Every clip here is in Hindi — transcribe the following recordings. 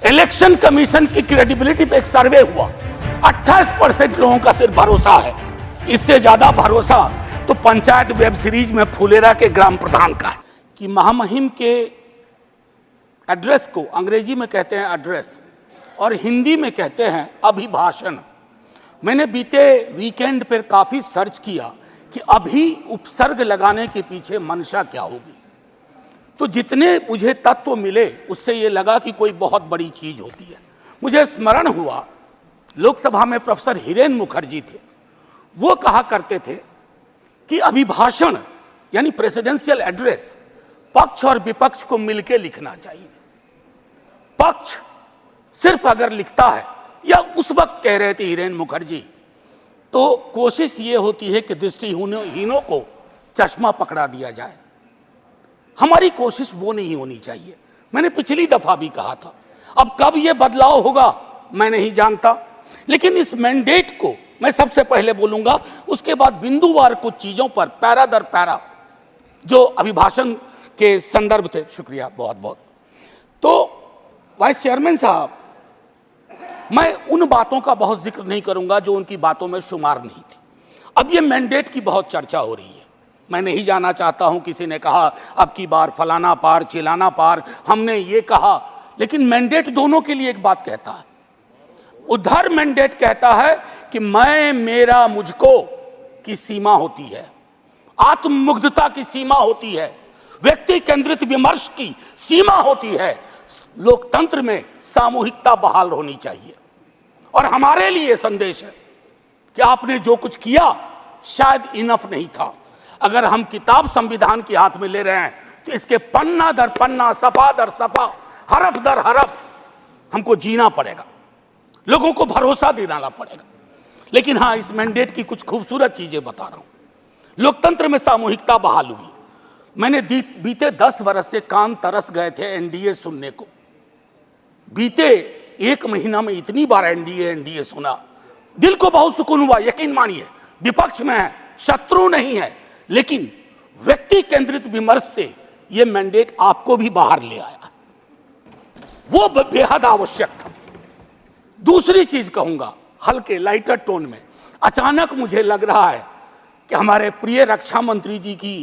इलेक्शन कमीशन की क्रेडिबिलिटी पे एक सर्वे हुआ, 28% लोगों का सिर्फ भरोसा है। इससे ज्यादा भरोसा तो पंचायत वेब सीरीज में फुलेरा के ग्राम प्रधान का है कि महामहिम के एड्रेस को अंग्रेजी में कहते हैं एड्रेस और हिंदी में कहते हैं अभिभाषण। मैंने बीते वीकेंड पर काफी सर्च किया कि अभी उपसर्ग लगाने के पीछे मंशा क्या होगी, तो जितने मुझे तत्व मिले उससे ये लगा कि कोई बहुत बड़ी चीज होती है। मुझे स्मरण हुआ लोकसभा में प्रोफेसर हिरेन मुखर्जी थे, वो कहा करते थे कि अभिभाषण यानी प्रेसिडेंशियल एड्रेस पक्ष और विपक्ष को मिलकर लिखना चाहिए। पक्ष सिर्फ अगर लिखता है, या उस वक्त कह रहे थे हिरेन मुखर्जी, तो कोशिश ये होती है कि दृष्टिहीनों को चश्मा पकड़ा दिया जाए। हमारी कोशिश वो नहीं होनी चाहिए। मैंने पिछली दफा भी कहा था, अब कब ये बदलाव होगा मैं नहीं जानता, लेकिन इस मैंडेट को मैं सबसे पहले बोलूंगा, उसके बाद बिंदुवार कुछ चीजों पर पैरा दर पैरा जो अभिभाषण के संदर्भ थे। शुक्रिया बहुत बहुत। तो वाइस चेयरमैन साहब, मैं उन बातों का बहुत जिक्र नहीं करूंगा जो उनकी बातों में शुमार नहीं थी। अब ये मैंडेट की बहुत चर्चा हो रही है, मैं नहीं जाना चाहता हूं किसी ने कहा अब की बार फलाना पार चिलाना पार, हमने ये कहा, लेकिन मैंडेट दोनों के लिए एक बात कहता है। उधर मैंडेट कहता है कि मैं मेरा मुझको की सीमा होती है, आत्ममुग्धता की सीमा होती है, व्यक्ति केंद्रित विमर्श की सीमा होती है, लोकतंत्र में सामूहिकता बहाल होनी चाहिए। और हमारे लिए संदेश है कि आपने जो कुछ किया शायद इनफ नहीं था। अगर हम किताब संविधान के हाथ में ले रहे हैं तो इसके पन्ना दर पन्ना, सफा दर सफा, हरफ दर हरफ हमको जीना पड़ेगा, लोगों को भरोसा दिलाना पड़ेगा। लेकिन हाँ, इस मैंडेट की कुछ खूबसूरत चीजें बता रहा हूं। लोकतंत्र में सामूहिकता बहाल हुई। मैंने बीते 10 वर्ष से कान तरस गए थे एनडीए सुनने को। बीते 1 महीना में इतनी बार एनडीए सुना, दिल को बहुत सुकून हुआ। यकीन मानिए, विपक्ष में है, शत्रु नहीं है, लेकिन व्यक्ति केंद्रित विमर्श से यह मैंडेट आपको भी बाहर ले आया, वो बेहद आवश्यक था। दूसरी चीज कहूंगा हल्के लाइटर टोन में, अचानक मुझे लग रहा है कि हमारे प्रिय रक्षा मंत्री जी की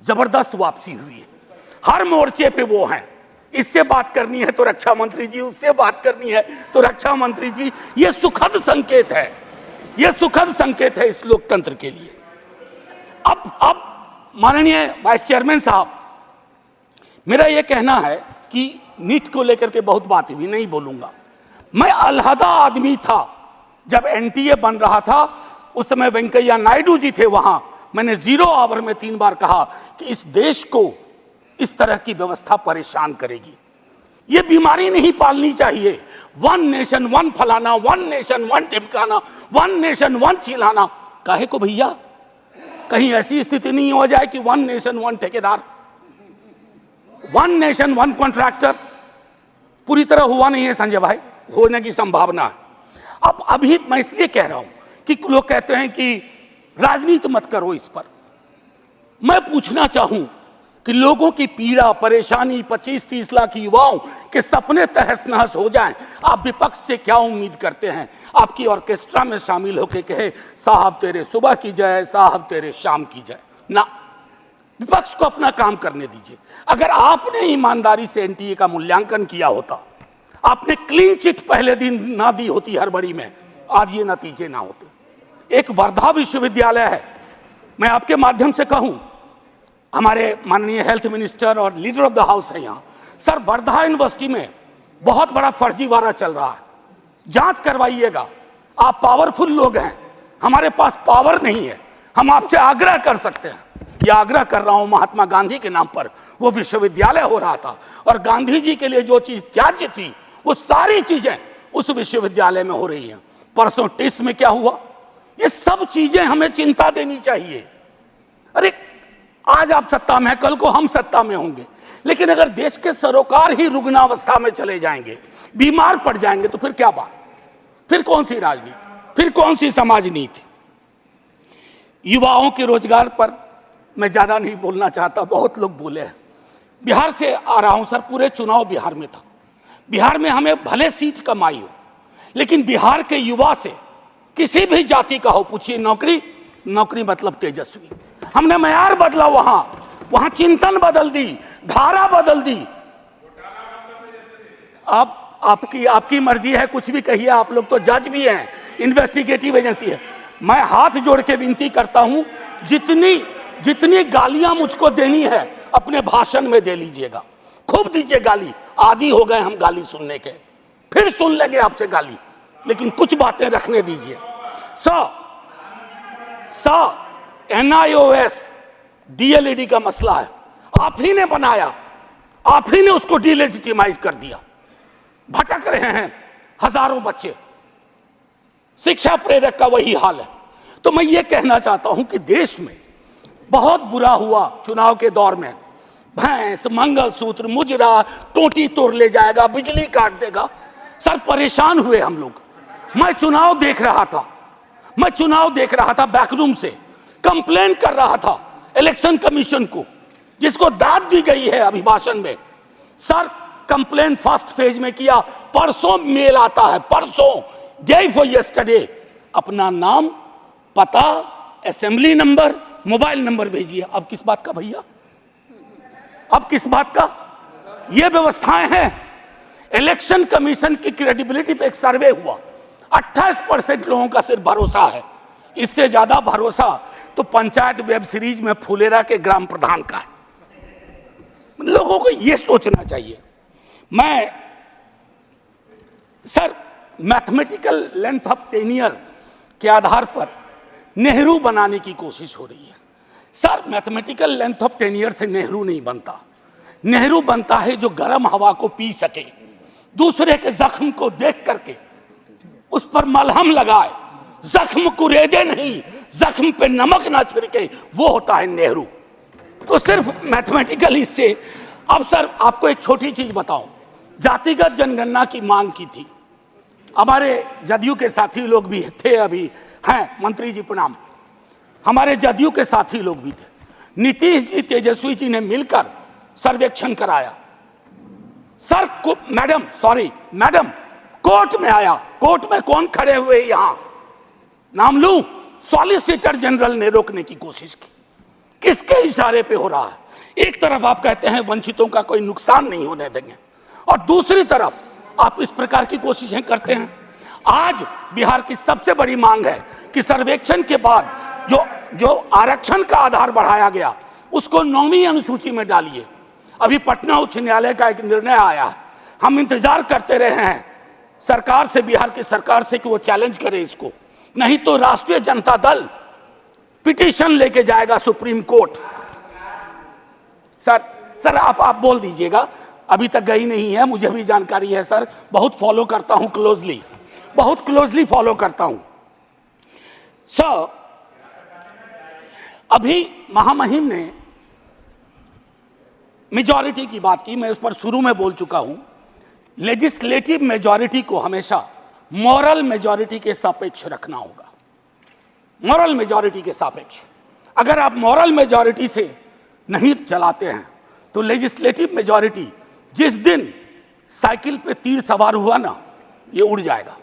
जबरदस्त वापसी हुई है। हर मोर्चे पे वो हैं, इससे बात करनी है तो रक्षा मंत्री जी, उससे बात करनी है तो रक्षा मंत्री जी। ये सुखद संकेत है, ये सुखद संकेत है इस लोकतंत्र के लिए। अब माननीय वाइस चेयरमैन साहब, मेरा यह कहना है कि नीट को लेकर के बहुत बात हुई, नहीं बोलूंगा। मैं अलहदा आदमी था जब एनटीए बन रहा था, उस समय वेंकैया नायडू जी थे वहां। मैंने 0 आवर में 3 बार कहा कि इस देश को इस तरह की व्यवस्था परेशान करेगी, ये बीमारी नहीं पालनी चाहिए। 1 नेशन 1 फलाना, 1 नेशन 1 ढिमकाना, 1 नेशन 1 चिल्लाना। काहे को भैया, कहीं ऐसी स्थिति नहीं हो जाए कि 1 नेशन 1 ठेकेदार, 1 नेशन 1 कॉन्ट्रैक्टर पूरी तरह हुआ नहीं है संजय भाई, होने की संभावना है। अब अभी मैं इसलिए कह रहा हूं कि लोग कहते हैं कि राजनीति मत करो इस पर। मैं पूछना चाहूं कि लोगों की पीड़ा परेशानी, 25-30 लाख युवाओं के सपने तहस नहस हो जाएं, आप विपक्ष से क्या उम्मीद करते हैं? आपकी ऑर्केस्ट्रा में शामिल होकर कहे साहब तेरे सुबह की जय, साहब तेरे शाम की जय। ना, विपक्ष को अपना काम करने दीजिए। अगर आपने ईमानदारी से एनटीए का मूल्यांकन किया होता, आपने क्लीन चिट पहले दिन ना दी होती हड़बड़ी में, आज ये नतीजे ना होते। एक वर्धा विश्वविद्यालय है, मैं आपके माध्यम से कहूं, हमारे माननीय हेल्थ मिनिस्टर और लीडर ऑफ द हाउस है यहां, सर वर्धा यूनिवर्सिटी में बहुत बड़ा फर्जीवाड़ा चल रहा है, जांच करवाइएगा। आप पावरफुल लोग हैं, हमारे पास पावर नहीं है। हम आपसे आग्रह कर सकते हैं, यह आग्रह कर रहा हूं महात्मा गांधी के नाम पर। वो विश्वविद्यालय हो रहा था और गांधी जी के लिए जो चीज त्याज्य थी वो सारी चीजें उस विश्वविद्यालय में हो रही हैं। परसों टिस में क्या हुआ, ये सब चीजें हमें चिंता देनी चाहिए। अरे आज आप सत्ता में हैं, कल को हम सत्ता में होंगे, लेकिन अगर देश के सरोकार ही रुग्णावस्था में चले जाएंगे, बीमार पड़ जाएंगे, तो फिर क्या बात, फिर कौन सी राजनीति, फिर कौन सी समाज नीति? युवाओं के रोजगार पर मैं ज्यादा नहीं बोलना चाहता, बहुत लोग बोले हैं। बिहार से आ रहा हूं सर, पूरे चुनाव बिहार में था। बिहार में हमें भले सीट कम आई हो, लेकिन बिहार के युवा से किसी भी जाति का हो, पूछिए नौकरी, नौकरी मतलब तेजस्वी। हमने मयार बदला, वहां चिंतन बदल दी, धारा बदल दी। अब आपकी मर्जी है, कुछ भी कहिए, आप लोग तो जज भी हैं, इन्वेस्टिगेटिव एजेंसी है। मैं हाथ जोड़ के विनती करता हूं, जितनी गालियां मुझको देनी है अपने भाषण में दे लीजिएगा, खूब दीजिए गाली। आदी हो गए हम गाली सुनने के, फिर सुन लेंगे आपसे गाली, लेकिन कुछ बातें रखने दीजिए। NIOS DLED का मसला है, आप ही ने बनाया, आप ही ने उसको डिलेजिटिमाइज कर दिया। भटक रहे हैं हजारों बच्चे, शिक्षा प्रेरक का वही हाल है। तो मैं ये कहना चाहता हूं कि देश में बहुत बुरा हुआ चुनाव के दौर में, भैंस, मंगलसूत्र, मुजरा, टोटी तोड़ ले जाएगा, बिजली काट देगा। सर परेशान हुए हम लोग। मैं चुनाव देख रहा था बैकरूम से, कंप्लेन कर रहा था इलेक्शन कमीशन को, जिसको दाद दी गई है अभिभाषण में। सर कंप्लेन फर्स्ट फेज में किया, परसों मेल आता है, परसों, डे फॉर यस्टरडे, अपना नाम, पता, असेंबली नंबर, मोबाइल नंबर भेजिए। अब किस बात का भैया, अब किस बात का? ये व्यवस्थाएं हैं। इलेक्शन कमीशन की क्रेडिबिलिटी पे एक सर्वे हुआ, 28% लोगों का सिर्फ भरोसा है। इससे ज्यादा भरोसा तो पंचायत वेब सीरीज में फुलेरा के ग्राम प्रधान का है। लोगों को यह सोचना चाहिए। Sir mathematical length of tenure के आधार पर नेहरू बनाने की कोशिश हो रही है। Sir mathematical length of tenure से नेहरू नहीं बनता। नेहरू बनता है जो गर्म हवा को पी सके, दूसरे के जख्म को देख करके उस पर मलहम लगाए, जख्म कुरेदे नहीं, जख्म पे नमक ना छिड़के, वो होता है नेहरू। तो सिर्फ मैथमेटिकल इससे। अब सर आपको एक छोटी चीज बताऊं, जातिगत जनगणना की मांग की थी, हमारे जदयू के साथी लोग भी थे, अभी हैं मंत्री जी प्रणाम, हमारे जदयू के साथी लोग भी थे। नीतीश जी, तेजस्वी जी ने मिलकर सर्वेक्षण कराया। सर मैडम कोर्ट में आया, कोर्ट में कौन खड़े हुए यहां, नाम लूं, सॉलिसिटर जनरल ने रोकने की कोशिश की। किसके इशारे पे हो रहा है? एक तरफ आप कहते हैं वंचितों का कोई नुकसान नहीं होने देंगे, और दूसरी तरफ आप इस प्रकार की कोशिशें करते हैं। आज बिहार की सबसे बड़ी मांग है कि सर्वेक्षण के बाद जो आरक्षण का आधार बढ़ाया गया उसको 9वीं अनुसूची में डालिए। अभी पटना उच्च न्यायालय का एक निर्णय आया है, हम इंतजार करते रहे हैं सरकार से, बिहार की सरकार से, कि वो चैलेंज करे इसको, नहीं तो राष्ट्रीय जनता दल पिटीशन लेके जाएगा सुप्रीम कोर्ट। सर आप बोल दीजिएगा, अभी तक गई नहीं है, मुझे भी जानकारी है सर, बहुत फॉलो करता हूं क्लोजली, बहुत क्लोजली फॉलो करता हूं। सर अभी महामहिम ने मेजॉरिटी की बात की, मैं उस पर शुरू में बोल चुका हूं। लेजिस्लेटिव मेजॉरिटी को हमेशा मॉरल मेजॉरिटी के सापेक्ष रखना होगा, मॉरल मेजॉरिटी के सापेक्ष। अगर आप मॉरल मेजॉरिटी से नहीं चलाते हैं तो लेजिस्लेटिव मेजॉरिटी जिस दिन साइकिल पे तीर सवार हुआ ना, ये उड़ जाएगा।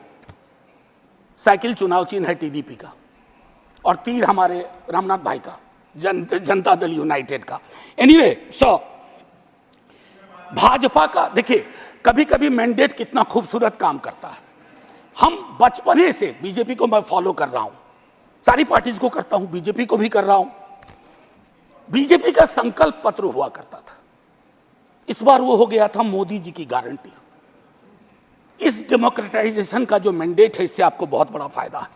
साइकिल चुनाव चिन्ह है टीडीपी का, और तीर हमारे रामनाथ भाई का, जनता दल यूनाइटेड का। एनीवे भाजपा का देखिए, कभी कभी मैंडेट कितना खूबसूरत काम करता है। हम बचपने से बीजेपी को मैं फॉलो कर रहा हूं, सारी पार्टीज को करता हूं, बीजेपी को भी कर रहा हूं। बीजेपी का संकल्प पत्र हुआ करता था, इस बार वो हो गया था मोदी जी की गारंटी। इस डेमोक्रेटाइजेशन का जो मैंडेट है, इससे आपको बहुत बड़ा फायदा है।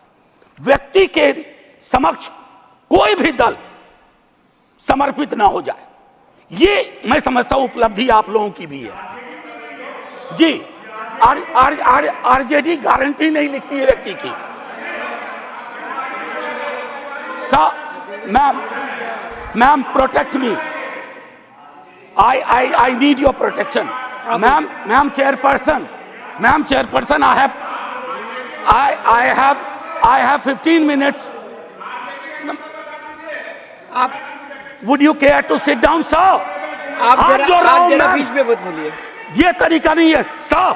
व्यक्ति के समक्ष कोई भी दल समर्पित ना हो जाए, ये मैं समझता हूं उपलब्धि आप लोगों की भी है जी। आरजेडी गारंटी नहीं लिखती है व्यक्ति की। Ma'am protect me, I need your protection. Ma'am chairperson, I have 15 minutes. Would you care to sit down, sir? आप जरा बीच में मत बोलिए। ये तरीका नहीं है sir,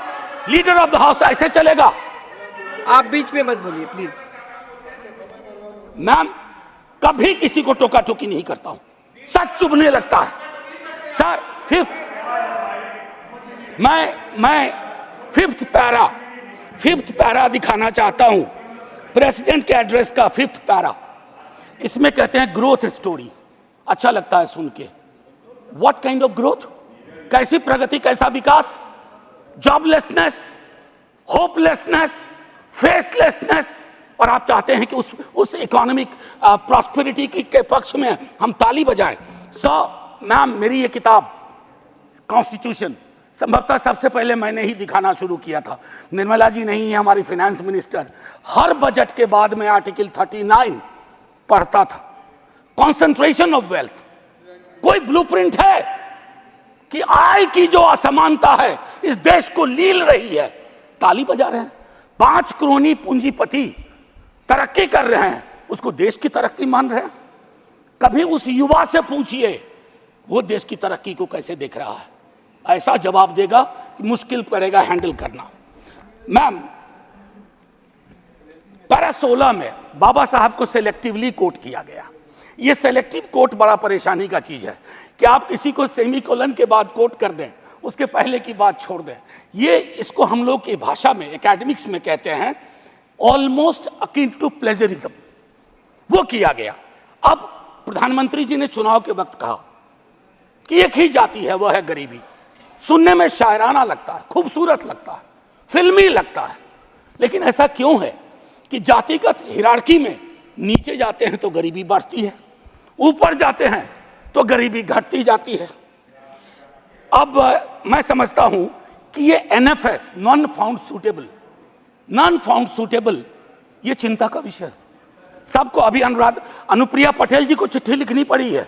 leader of the house ऐसे चलेगा? आप बीच में मत बोलिए प्लीज। मैम, कभी किसी को टोका टोकी नहीं करता हूं, सच चुभने लगता है सर। मैं फिफ्थ पैरा दिखाना चाहता हूं, प्रेसिडेंट के एड्रेस का फिफ्थ पैरा। इसमें कहते हैं ग्रोथ स्टोरी, अच्छा लगता है सुन के। What kind of growth? कैसी प्रगति, कैसा विकास? Joblessness, hopelessness, फेसलेसनेस। और आप चाहते हैं कि उस इकोनॉमिक प्रॉस्पेरिटी के पक्ष में हम ताली बजाएं। मैम, मेरी ये किताब कॉन्स्टिट्यूशन संभवतः सबसे पहले मैंने ही दिखाना शुरू किया था। निर्मला जी नहीं है हमारी फाइनेंस मिनिस्टर, हर बजट के बाद में आर्टिकल 39 पढ़ता था। कॉन्सेंट्रेशन ऑफ वेल्थ, कोई ब्लूप्रिंट है कि आय की जो असमानता है इस देश को लील रही है? ताली बजा रहे हैं। 5 करोड़ पूंजीपति तरक्की कर रहे हैं, उसको देश की तरक्की मान रहे हैं? कभी उस युवा से पूछिए वो देश की तरक्की को कैसे देख रहा है, ऐसा जवाब देगा कि मुश्किल पड़ेगा हैंडल करना। मैम, पैरा 16 में बाबा साहब को सेलेक्टिवली कोट किया गया। ये सेलेक्टिव कोट बड़ा परेशानी का चीज है कि आप किसी को सेमीकोलन के बाद कोट कर दें, उसके पहले की बात छोड़ दें। ये इसको हम लोग की भाषा में, एकेडमिक्स में कहते हैं ऑलमोस्ट अकिन टू प्लेजरिज्म। वो किया गया। अब प्रधानमंत्री जी ने चुनाव के वक्त कहा कि एक ही जाति है, वह है गरीबी। सुनने में शायराना लगता है, खूबसूरत लगता है, फिल्मी लगता है, लेकिन ऐसा क्यों है कि जातिगत हिरार्की में नीचे जाते हैं तो गरीबी बढ़ती है, ऊपर जाते हैं तो गरीबी घटती जाती है? अब मैं समझता हूं कि ये NFS, नॉन फाउंड सूटेबल, ये चिंता का विषय है सबको। अभी अनुप्रिया पटेल जी को चिट्ठी लिखनी पड़ी है।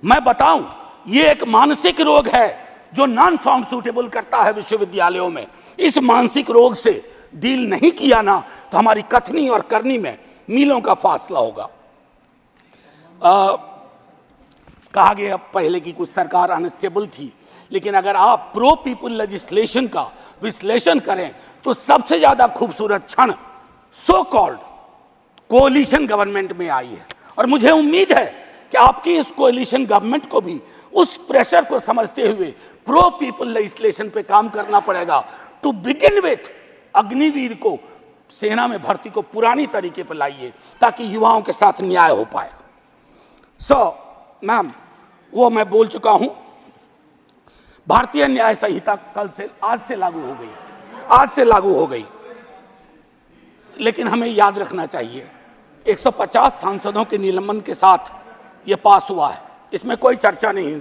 मैं बताऊं, ये एक मानसिक रोग है जो नॉन फाउंड सूटेबल करता है विश्वविद्यालयों में। इस मानसिक रोग से डील नहीं किया ना तो हमारी कथनी और करनी में मीलों का फासला होगा। कहा गया पहले की कुछ सरकार अनस्टेबल थी, लेकिन अगर आप प्रो पीपल लेजिस्लेशन का विश्लेषण करें तो सबसे ज्यादा खूबसूरत क्षण सो कॉल्ड कोalition गवर्नमेंट में आई है। और मुझे उम्मीद है कि आपकी इस कोalition गवर्नमेंट को भी उस प्रेशर को समझते हुए प्रो पीपल लेजिस्लेशन पे काम करना पड़ेगा। टू बिगिन विथ, अग्निवीर को सेना में भर्ती को पुरानी तरीके पर लाइए ताकि युवाओं के साथ न्याय हो पाए। मैम, वो मैं बोल चुका हूं। भारतीय न्याय संहिता आज से लागू हो गई, लेकिन हमें याद रखना चाहिए 150 सांसदों के निलंबन के साथ यह पास हुआ है। इसमें कोई चर्चा नहीं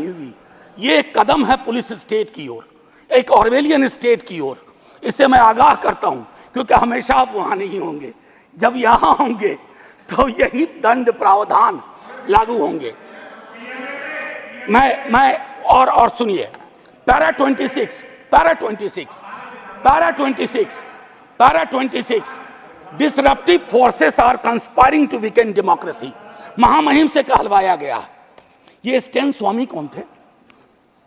हुई। ये एक कदम है पुलिस स्टेट की ओर, एक ऑर्वेलियन स्टेट की ओर। इससे मैं आगाह करता हूं, क्योंकि हमेशा आप वहां नहीं होंगे। जब यहां होंगे तो यही दंड प्रावधान लागू होंगे। मैं और सुनिए, para 26 disruptive forces are conspiring to weaken democracy. महामहिम से कहलवाया गया। ये स्टैन स्वामी कौन थे?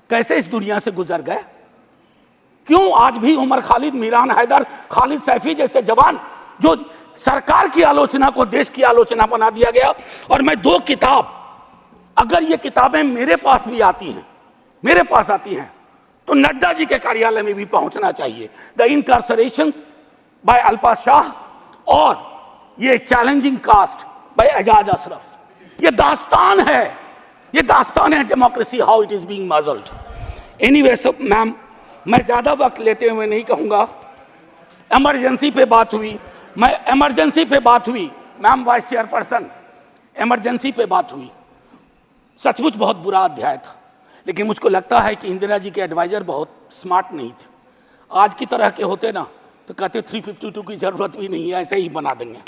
कैसे इस दुनिया से गुजर गए? क्यों आज भी उमर खालिद, मीरान हैदर, खालिद सैफी जैसे जवान जो सरकार की आलोचना को देश की आलोचना बना दिया गया? और मैं 2 किताब, अगर ये किताबें मेरे पास आती हैं तो नड्डा जी के कार्यालय में भी पहुंचना चाहिए। The incarcerations by Alpa Shah और ये challenging caste by Ejaz Ashraf. ये दास्तान है democracy, how it is being muzzled. Anyway, ma'am, मैं ज्यादा वक्त लेते हुए नहीं कहूंगा। इमरजेंसी पे बात हुई, मैम वाइस चेयरपर्सन, इमरजेंसी पे बात हुई। सचमुच बहुत बुरा अध्याय था, लेकिन मुझको लगता है कि इंदिरा जी के एडवाइजर बहुत स्मार्ट नहीं थे। आज की तरह के होते ना तो कहते 352 की जरूरत भी नहीं है, ऐसे ही बना देंगे।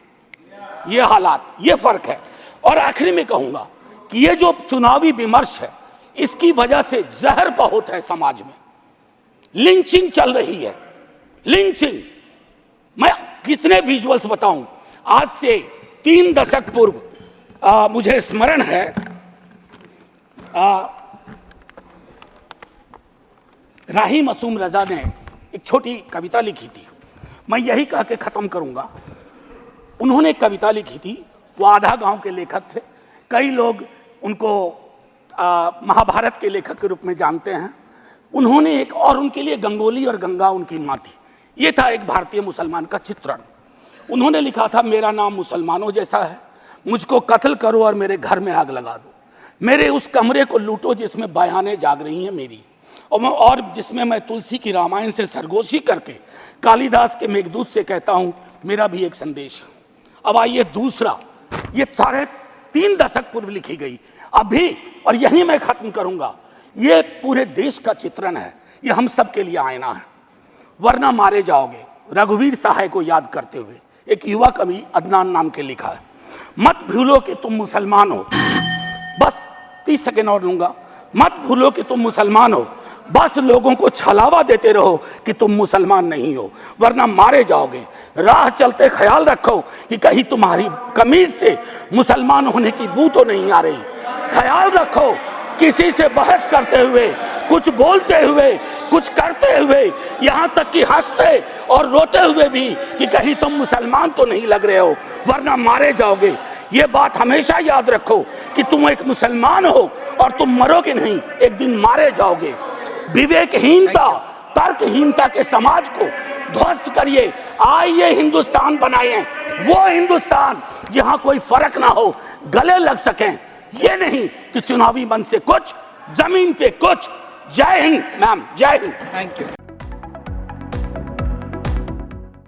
ये हालात, ये फर्क है। और आखिरी में कहूंगा कि ये जो चुनावी विमर्श है, इसकी वजह से जहर बहुत है समाज में। लिंचिंग चल रही है, लिंचिंग। मैं कितने विजुअल्स बताऊं। आज से 3 दशक पूर्व मुझे स्मरण है, राही मासूम रजा ने एक छोटी कविता लिखी थी, मैं यही कह के खत्म करूंगा। उन्होंने एक कविता लिखी थी, वो आधा गांव के लेखक थे, कई लोग उनको महाभारत के लेखक के रूप में जानते हैं। उन्होंने एक, और उनके लिए गंगोली और गंगा उनकी माँ थी। ये था एक भारतीय मुसलमान का चित्रण। उन्होंने लिखा था, मेरा नाम मुसलमानों जैसा है, मुझको कत्ल करो और मेरे घर में आग लगा दो, मेरे उस कमरे को लूटो जिसमें बयानें जाग रही हैं मेरी, और जिसमें मैं तुलसी की रामायण से सरगोशी करके कालिदास के मेघदूत से कहता हूं मेरा भी एक संदेश है। अब आइए दूसरा, ये 3.5 दशक पूर्व लिखी गई अभी, और यही मैं खत्म करूंगा। ये पूरे देश का चित्रण है, ये हम सब के लिए आईना है। वरना मारे जाओगे, रघुवीर सहाय को याद करते हुए एक युवा कवि अदनान नाम के लिखा है। मत भूलो कि तुम मुसलमान हो, बस 30 सेकेंड और लूंगा। मत भूलो कि तुम मुसलमान हो, बस लोगों को छलावा देते रहो कि तुम मुसलमान नहीं हो, वरना मारे जाओगे। राह चलते ख्याल रखो कि कहीं तुम्हारी कमीज से मुसलमान होने की बू तो नहीं आ रही। ख्याल रखो किसी से बहस करते हुए, कुछ बोलते हुए, कुछ करते हुए, यहाँ तक कि हंसते और रोते हुए भी कि कहीं तुम मुसलमान तो नहीं लग रहे हो, वरना मारे जाओगे। ये बात हमेशा याद रखो कि तुम एक मुसलमान हो और तुम मरोगे नहीं, एक दिन मारे जाओगे। विवेकहीनता, तर्कहीनता के समाज को ध्वस्त करिए, आइए हिंदुस्तान बनाएं, वो हिंदुस्तान जहां कोई फर्क ना हो, गले लग सकें। ये नहीं कि चुनावी मंच से कुछ, जमीन पे कुछ। जय हिंद मैम, जय हिंद। Thank you.